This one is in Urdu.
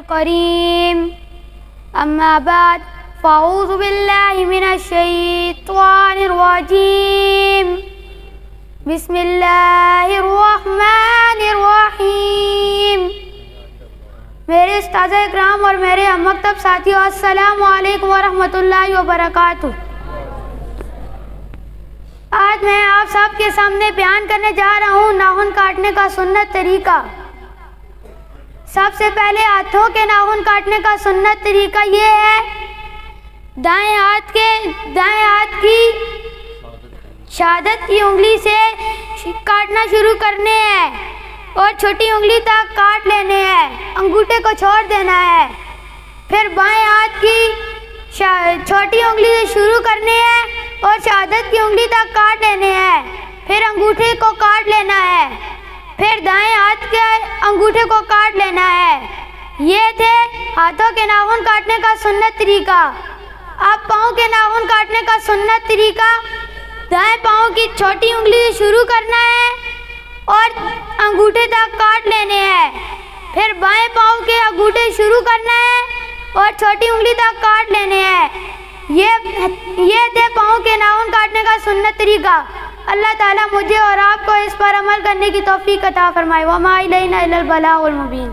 الكريم أما بعد فأعوذ بالله من الشيطان الرجيم بسم الله الرحمن الرحيم. میرے استاد اکرام اور میرے ہم مکتب ساتھیوں، السلام علیکم ورحمۃ اللہ وبرکاتہ. آج میں آپ سب کے سامنے بیان کرنے جا رہا ہوں ناخن کاٹنے کا سنت طریقہ. سب سے پہلے ہاتھوں کے ناخن کاٹنے کا سنت طریقہ یہ ہے، دائیں ہاتھ کی شہادت کی انگلی سے کاٹنا شروع کرنے ہیں اور چھوٹی انگلی تک کاٹ لینے ہیں، انگوٹھے کو چھوڑ دینا ہے. پھر بائیں ہاتھ کی چھوٹی انگلی سے شروع کرنے ہیں اور شہادت کی انگلی تک کاٹ لینے ہیں، پھر انگوٹھے کو کاٹ لینا ہے، پھر دائیں ہاتھ کے انگوٹھے کو کاٹ لینا ہے. یہ تھے ہاتھوں کے ناخن کاٹنے کا سنت طریقہ. اب پاؤں کے ناخن کاٹنے کا سنت طریقہ، دائیں پاؤں کی چھوٹی انگلی سے شروع کرنا ہے اور انگوٹھے تک کاٹ لینے ہیں، پھر بائیں پاؤں کے انگوٹھے شروع کرنا ہے اور چھوٹی انگلی تک کاٹ لینے ہیں. یہ تھے پاؤں کے ناخن کاٹنے کا سنت طریقہ. اللہ تعالیٰ مجھے اور آپ کو اس پر عمل کرنے کی توفیق عطا فرمائے. وما الینا الا البلاغ المبین.